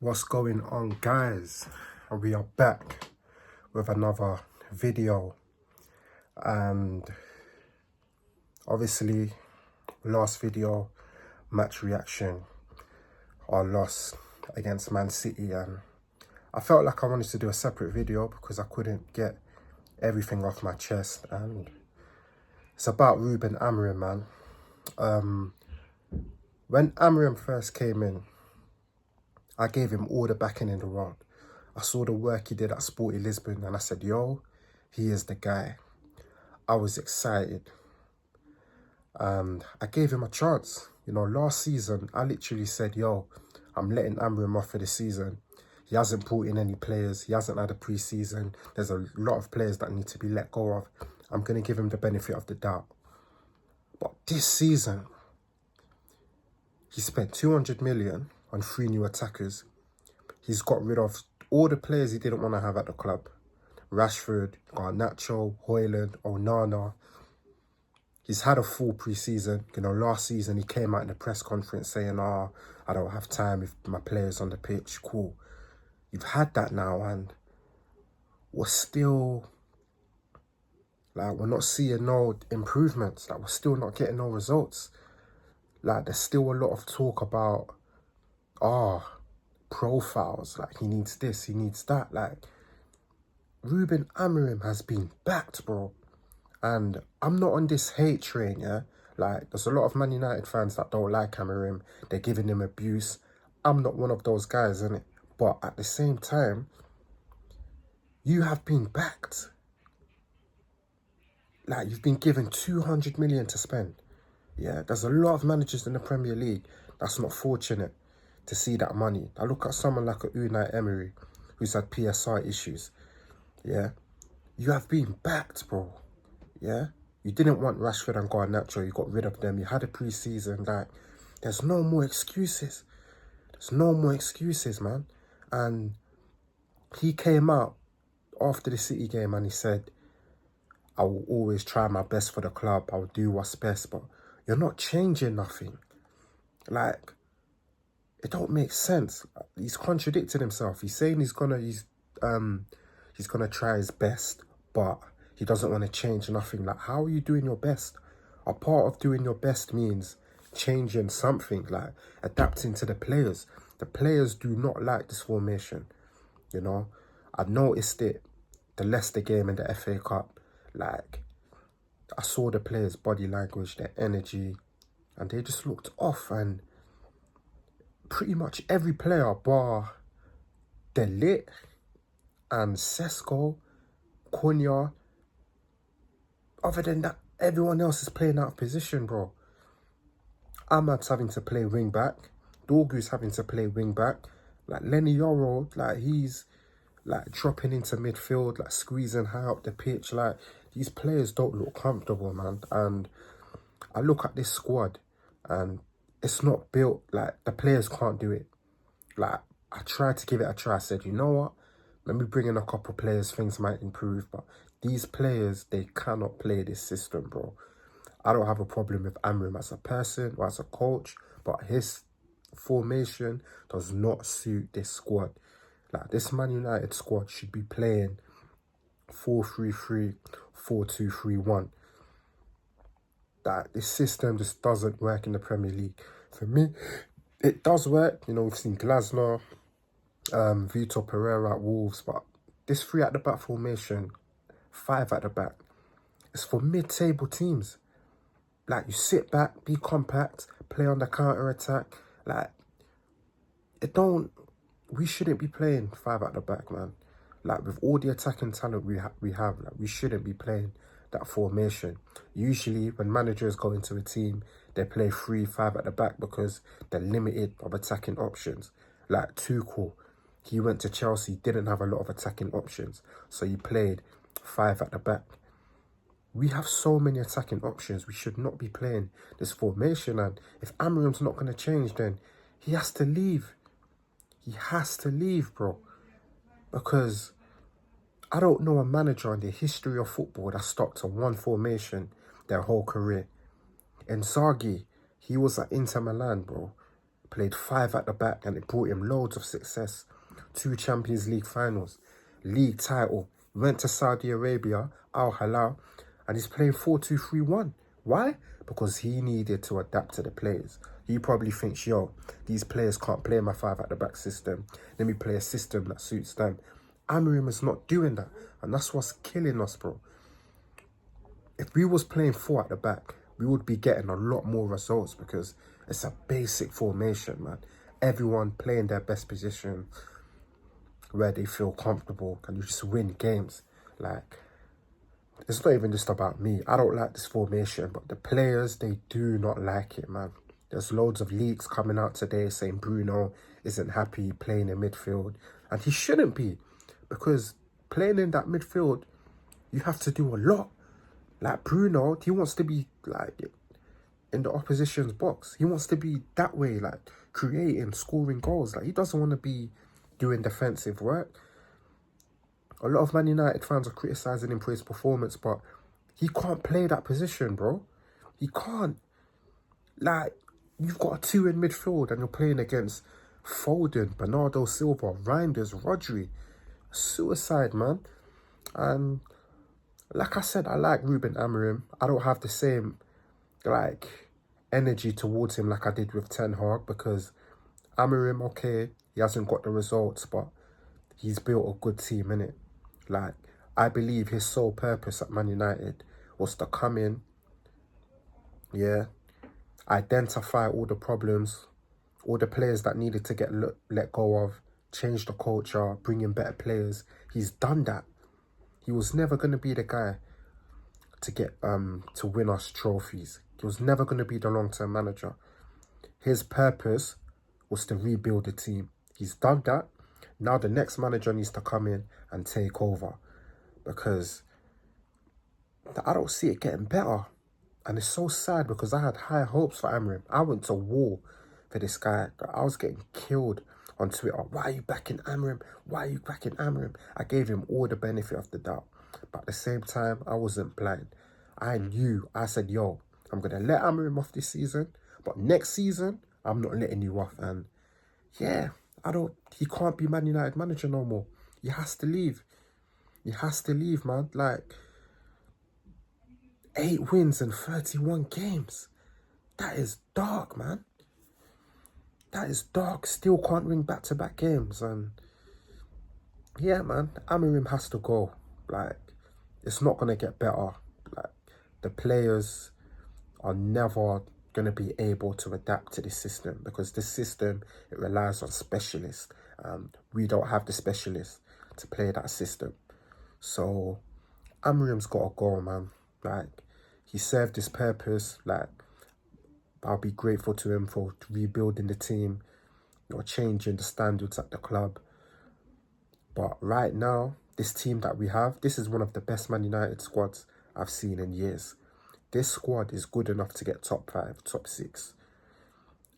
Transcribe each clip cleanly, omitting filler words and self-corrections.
What's going on, guys? We are back with another video, and obviously last video, match reaction, our loss against Man City, and I felt like I wanted to do a separate video because I couldn't get everything off my chest. And it's about Ruben Amorim, man. When Amorim first came in, I gave him all the backing in the world. I saw the work he did at Sporting Lisbon and I said, yo, he is the guy. I was excited. And I gave him a chance. You know, last season, I literally said, yo, I'm letting Amorim off for the season. He hasn't brought in any players. He hasn't had a pre-season. There's a lot of players that need to be let go of. I'm going to give him the benefit of the doubt. But this season, he spent 200 million on 3 new attackers. He's got rid of all the players he didn't want to have at the club. Rashford, Garnacho, Højlund, Onana. He's had a full pre-season. You know, last season he came out in the press conference saying, I don't have time with my players on the pitch. Cool. You've had that now and we're still, like, we're not seeing no improvements. Like, we're still not getting no results. Like, there's still a lot of talk about, profiles. Like, he needs this, he needs that. Like, Ruben Amorim has been backed, bro. And I'm not on this hate train, yeah? Like, there's a lot of Man United fans that don't like Amorim. They're giving him abuse. I'm not one of those guys, innit? But at the same time, you have been backed. Like, you've been given 200 million to spend. Yeah, there's a lot of managers in the Premier League that's not fortunate to see that money. I look at someone like a Unai Emery, who's had PSR issues. Yeah, you have been backed, bro. Yeah, you didn't want Rashford and Garnacho. You got rid of them. You had a pre-season. Like, there's no more excuses. There's no more excuses, man. And he came out after the City game and he said, I will always try my best for the club. I will do what's best. But you're not changing nothing. Like, it don't make sense. He's contradicting himself. He's saying he's gonna try his best, but he doesn't want to change nothing. Like, how are you doing your best? A part of doing your best means changing something, like adapting to the players. The players do not like this formation. You know, I've noticed it. The Leicester game in the FA Cup, like, I saw the players' body language, their energy, and they just looked off. And pretty much every player bar De Ligt and Sesko, Cunha, other than that, everyone else is playing out of position, bro. Ahmad's having to play wing back. Dorgu's having to play wing back. Like, Lenny Yoro, like, he's like dropping into midfield, like squeezing high up the pitch. Like, these players don't look comfortable, man. And I look at this squad and it's not built. Like, the players can't do it. Like, I tried to give it a try. I said, you know what? Let me bring in a couple of players. Things might improve. But these players, they cannot play this system, bro. I don't have a problem with Amorim as a person or as a coach, but his formation does not suit this squad. Like, this Man United squad should be playing 4-3-3, 4-2-3-1. That this system just doesn't work in the Premier League. For me, it does work. You know, we've seen Glasner, Vitor Pereira at Wolves, but this 3 at the back formation, 5 at the back, it's for mid-table teams. Like, you sit back, be compact, play on the counter-attack. Like, we shouldn't be playing 5 at the back, man. Like, with all the attacking talent we have, like, we shouldn't be playing that formation. Usually, when managers go into a team, they play 3-5 at the back because they're limited of attacking options. Like, Tuchel, he went to Chelsea, didn't have a lot of attacking options, so he played 5 at the back. We have so many attacking options. We should not be playing this formation. And if Amorim's not going to change, then he has to leave. He has to leave, bro. Because I don't know a manager in the history of football that stuck to one formation their whole career. Inzaghi, he was at Inter Milan, bro. played 5 at the back, and it brought him loads of success. 2 Champions League finals, league title, went to Saudi Arabia, Al Hilal, and he's playing 4-2-3-1. Why? Because he needed to adapt to the players. He probably thinks, yo, these players can't play my 5 at the back system. Let me play a system that suits them. Amorim is not doing that, and that's what's killing us, bro. If we was playing 4 at the back, we would be getting a lot more results because it's a basic formation, man. Everyone playing their best position where they feel comfortable, and you just win games. Like, it's not even just about me. I don't like this formation, but the players, they do not like it, man. There's loads of leaks coming out today saying Bruno isn't happy playing in midfield. And he shouldn't be, because playing in that midfield, you have to do a lot. Like Bruno, he wants to be like in the opposition's box. He wants to be that way, like creating, scoring goals. Like, he doesn't want to be doing defensive work. A lot of Man United fans are criticising him for his performance, but he can't play that position, bro. He can't. Like, you've got a 2 in midfield and you're playing against Foden, Bernardo Silva, Reinders, Rodri. Suicide, man. And like I said, I like Ruben Amorim. I don't have the same, like, energy towards him like I did with Ten Hag, because Amorim, okay, he hasn't got the results, but he's built a good team, innit? Like, I believe his sole purpose at Man United was to come in, yeah, identify all the problems, all the players that needed to get let go of, change the culture, bring in better players. He's done that. He was never going to be the guy to get to win us trophies. He was never going to be the long-term manager. His purpose was to rebuild the team. He's done that. Now the next manager needs to come in and take over, because I don't see it getting better. And it's so sad, because I had high hopes for Amorim. I went to war for this guy. I was getting killed on Twitter. Why are you backing Amorim? Why are you backing Amorim? I gave him all the benefit of the doubt. But at the same time, I wasn't blind. I knew. I said, yo, I'm going to let Amorim off this season, but next season, I'm not letting you off. And yeah, he can't be Man United manager no more. He has to leave. He has to leave, man. Like, 8 wins in 31 games. That is dark, man. That is dark. Still can't win back-to-back games. And yeah, man, Amorim has to go. Like, it's not going to get better. Like, the players are never going to be able to adapt to this system, because this system, it relies on specialists. We don't have the specialists to play that system. So Amorim's got to go, man. Like, he served his purpose. Like, I'll be grateful to him for rebuilding the team, you know, changing the standards at the club. But right now, this team that we have, this is one of the best Man United squads I've seen in years. This squad is good enough to get top 5, top 6.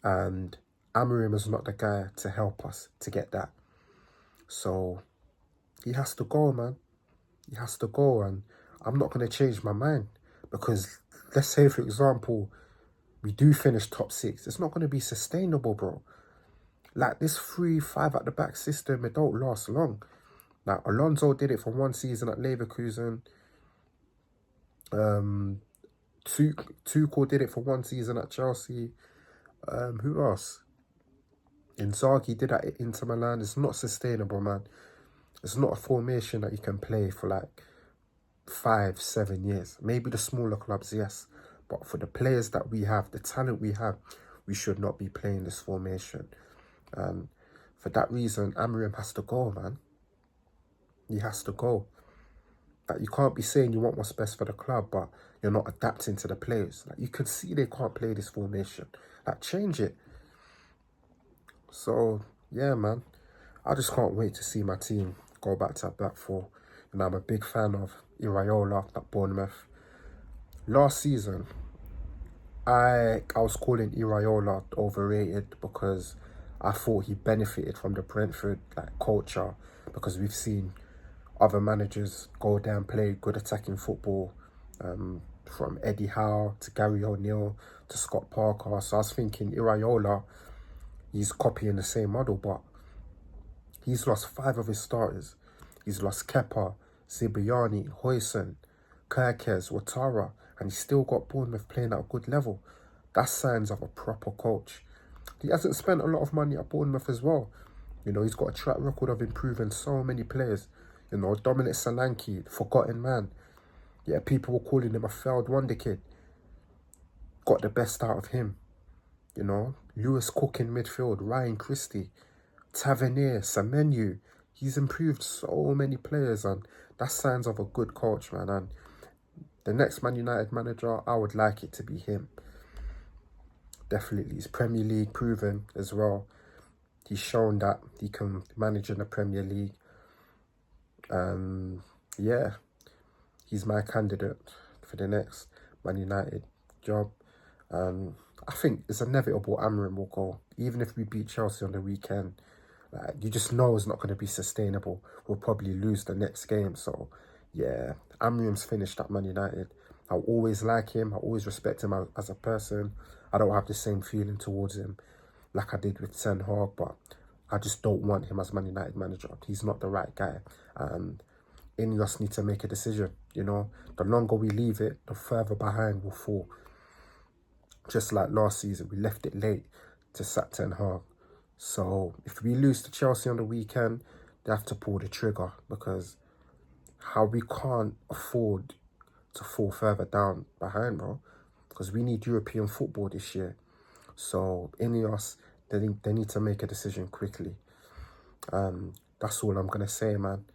And Amorim is not the guy to help us to get that. So he has to go, man. He has to go, and I'm not going to change my mind, because let's say, for example, we do finish top 6. It's not going to be sustainable, bro. Like, this 3-5 at the back system, it don't last long. Like, Alonso did it for 1 season at Leverkusen. Tuchel did it for 1 season at Chelsea. Who else? Inzaghi did that at Inter Milan. It's not sustainable, man. It's not a formation that you can play for like 5-7 years. Maybe the smaller clubs, yes. But for the players that we have, the talent we have, we should not be playing this formation. And for that reason, Amorim has to go, man. He has to go. Like, you can't be saying you want what's best for the club, but you're not adapting to the players. Like, you can see they can't play this formation. Like, change it. So, yeah, man. I just can't wait to see my team go back to back 4. And I'm a big fan of Iraola at Bournemouth. Last season, I was calling Iraola overrated, because I thought he benefited from the Brentford culture, because we've seen other managers go there and play good attacking football, from Eddie Howe to Gary O'Neill to Scott Parker. So I was thinking, Iraola, he's copying the same model, but he's lost 5 of his starters. He's lost Kepa, Zibiani, Hoyson, Kerkez, Ouattara, and he's still got Bournemouth playing at a good level. That's signs of a proper coach. He hasn't spent a lot of money at Bournemouth as well. You know, he's got a track record of improving so many players. You know, Dominic Solanke, forgotten man. Yeah, people were calling him a failed wonder kid. Got the best out of him. You know, Lewis Cook in midfield, Ryan Christie, Tavernier, Semenyo. He's improved so many players, and that's signs of a good coach, man. And the next Man United manager, I would like it to be him. Definitely. He's Premier League proven as well. He's shown that he can manage in the Premier League. Yeah, he's my candidate for the next Man United job. I think it's inevitable Amorim will go. Even if we beat Chelsea on the weekend, you just know it's not going to be sustainable. We'll probably lose the next game. So, yeah, Amorim's finished at Man United. I'll always like him. I always respect him as a person. I don't have the same feeling towards him like I did with Ten Hag, but I just don't want him as Man United manager. He's not the right guy. And Ineos need to make a decision, you know. The longer we leave it, the further behind we'll fall. Just like last season, we left it late to sack Ten Hag. So if we lose to Chelsea on the weekend, they have to pull the trigger, because how we can't afford to fall further down behind, bro. Because we need European football this year. So Ineos, they need to make a decision quickly. That's all I'm going to say, man.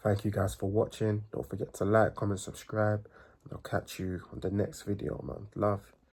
Thank you guys for watching. Don't forget to like, comment, subscribe. And I'll catch you on the next video, man. Love.